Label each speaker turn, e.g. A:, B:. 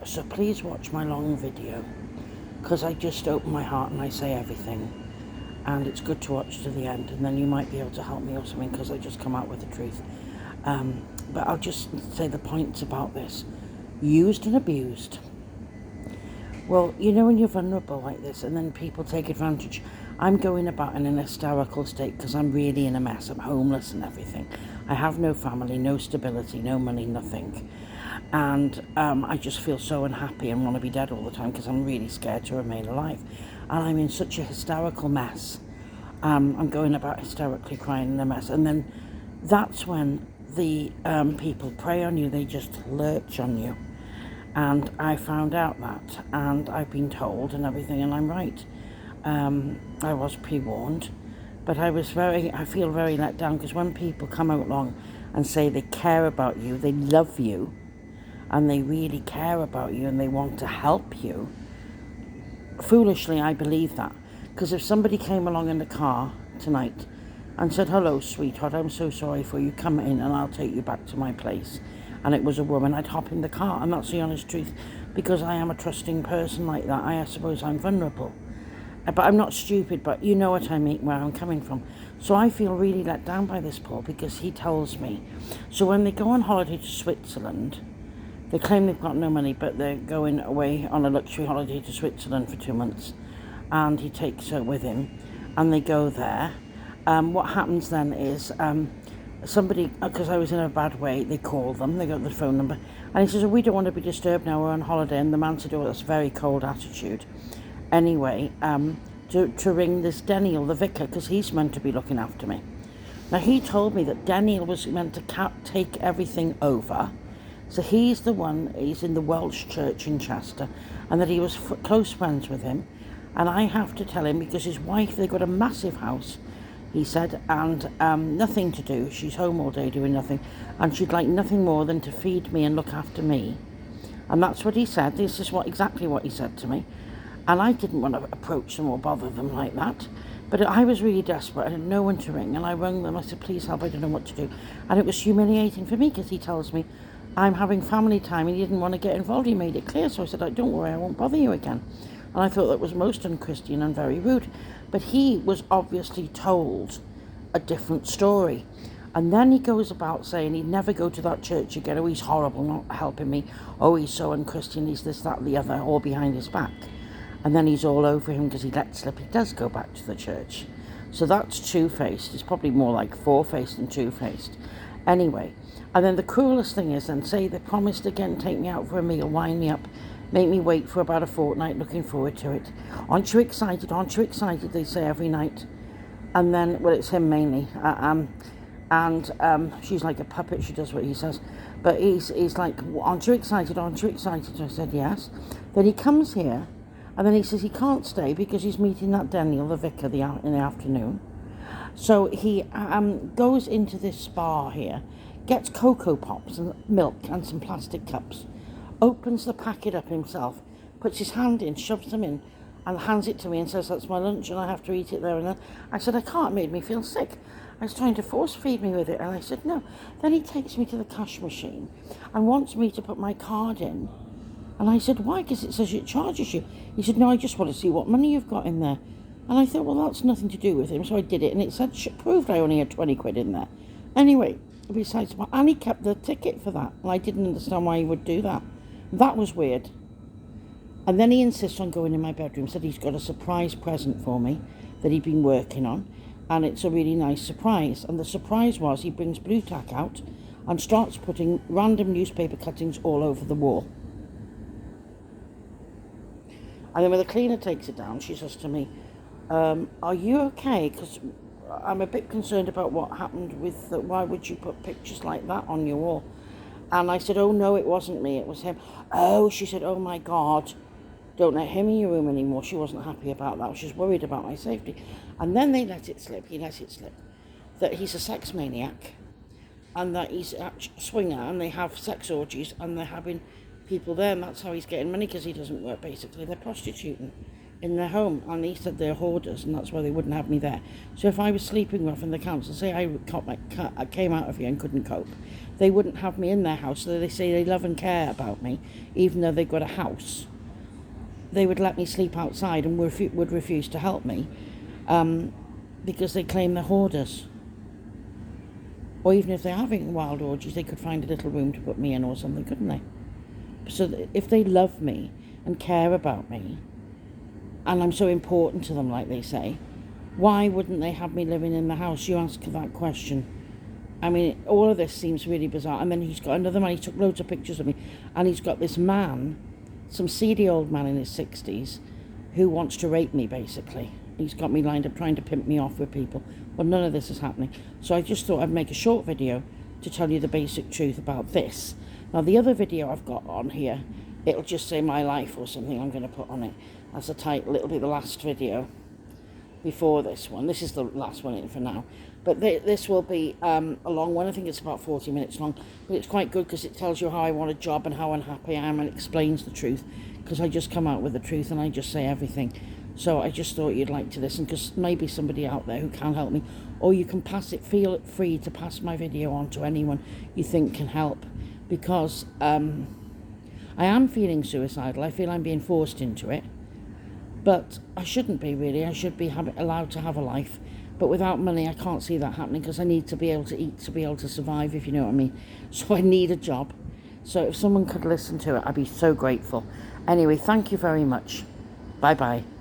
A: So please watch my long video, because I just open my heart and I say everything, and it's good to watch to the end, and then you might be able to help me or something, because I just come out with the truth. But I'll just say the points about this. Used and abused. Well, you know when you're vulnerable like this and then people take advantage. I'm going about in an hysterical state because I'm really in a mess. I'm homeless and everything. I have no family, no stability, no money, nothing. And I just feel so unhappy and want to be dead all the time because I'm really scared to remain alive. And I'm in such a hysterical mess. I'm going about hysterically crying in a mess. And then that's when the people prey on you. They just lurch on you. And I found out that, and I've been told and everything, and I'm right. I was pre-warned, but I feel very let down, because when people come out along and say they care about you, they love you, and they really care about you, and they want to help you, foolishly I believe that. Because if somebody came along in the car tonight and said, "Hello, sweetheart, I'm so sorry for you, come in and I'll take you back to my place," and it was a woman, I'd hop in the car, and that's the honest truth, because I am a trusting person like that. I suppose I'm vulnerable, but I'm not stupid, but you know what I mean, where I'm coming from. So I feel really let down by this Paul, because he tells me. So when they go on holiday to Switzerland, they claim they've got no money, but they're going away on a luxury holiday to Switzerland for 2 months, and he takes her with him, and they go there. What happens then is somebody, because I was in a bad way, they call them, they got the phone number, and he says, "Oh, we don't want to be disturbed now, we're on holiday." And the man said, "Oh, that's a very cold attitude." Anyway, to ring this Daniel, the vicar, because he's meant to be looking after me. Now, he told me that Daniel was meant to take everything over. So he's the one, he's in the Welsh church in Chester, and that he was close friends with him. And I have to tell him, because his wife, they got a massive house, he said, and nothing to do. She's home all day doing nothing, and she'd like nothing more than to feed me and look after me. And that's what he said. This is exactly what he said to me. And I didn't want to approach them or bother them like that, but I was really desperate. I had no one to ring, and I rang them. I said, "Please help, I don't know what to do." And it was humiliating for me, because he tells me I'm having family time and he didn't want to get involved. He made it clear. So I said, "Don't worry, I won't bother you again." And I thought that was most unchristian and very rude. But he was obviously told a different story. And then he goes about saying he'd never go to that church again. "Oh, he's horrible, not helping me. Oh, he's so unchristian, he's this, that, the other," all behind his back. And then he's all over him because he let slip. He does go back to the church. So that's two-faced. It's probably more like four-faced than two-faced. Anyway, and then the cruelest thing is, then say they promised again, take me out for a meal, wind me up, make me wait for about a fortnight, looking forward to it. "Aren't you excited? Aren't you excited?" they say every night. And then, well, it's him mainly. She's like a puppet. She does what he says. But he's like, "Aren't you excited? Aren't you excited?" So I said, "Yes." Then he comes here, and then he says he can't stay because he's meeting that Daniel, the vicar, in the afternoon. So he goes into this bar here, gets Cocoa Pops and milk and some plastic cups, opens the packet up himself, puts his hand in, shoves them in, and hands it to me and says, "That's my lunch and I have to eat it there and then." I said, "I can't," it made me feel sick. I was trying to force feed me with it, and I said, "No." Then he takes me to the cash machine and wants me to put my card in. And I said, "Why?" "Because it says it charges you." He said, "No, I just want to see what money you've got in there." And I thought, well, that's nothing to do with him. So I did it, and it said, proved I only had 20 quid in there. Anyway, besides, and he kept the ticket for that. And I didn't understand why he would do that. That was weird. And then he insists on going in my bedroom, said he's got a surprise present for me that he'd been working on. And it's a really nice surprise. And the surprise was he brings blue tack out and starts putting random newspaper cuttings all over the wall. And then when the cleaner takes it down, she says to me, "Are you okay? Because I'm a bit concerned about what happened with why would you put pictures like that on your wall?" And I said, "Oh, no, it wasn't me, it was him." "Oh," she said, "oh my God, don't let him in your room anymore." She wasn't happy about that. She was worried about my safety. And then he let it slip, that he's a sex maniac and that he's a swinger, and they have sex orgies and they're having people there, and that's how he's getting money, because he doesn't work, basically. They're prostituting. in their home, and he said they're hoarders, and that's why they wouldn't have me there. So if I was sleeping rough in the council, say I came out of here and couldn't cope, they wouldn't have me in their house. So they say they love and care about me, even though they've got a house. They would let me sleep outside and would refuse to help me, because they claim they're hoarders. Or even if they're having wild orgies, they could find a little room to put me in or something, couldn't they? So if they love me and care about me, and I'm so important to them, like they say, why wouldn't they have me living in the house? You ask that question. I mean, all of this seems really bizarre. And then he's got another man, he took loads of pictures of me, and he's got this man, some seedy old man in his 60s, who wants to rape me, basically. He's got me lined up trying to pimp me off with people. Well, none of this is happening. So I just thought I'd make a short video to tell you the basic truth about this. Now, the other video I've got on here, it'll just say my life or something I'm going to put on it. As a title, it'll be the last video before this one. This is the last one in for now. But this will be a long one. I think it's about 40 minutes long. But it's quite good because it tells you how I want a job and how unhappy I am, and explains the truth. Because I just come out with the truth and I just say everything. So I just thought you'd like to listen, because maybe somebody out there who can help me. Or you can feel free to pass my video on to anyone you think can help. Because I am feeling suicidal. I feel I'm being forced into it. But I shouldn't be, really. I should be allowed to have a life. But without money, I can't see that happening, because I need to be able to eat, to be able to survive, if you know what I mean. So I need a job. So if someone could listen to it, I'd be so grateful. Anyway, thank you very much. Bye-bye.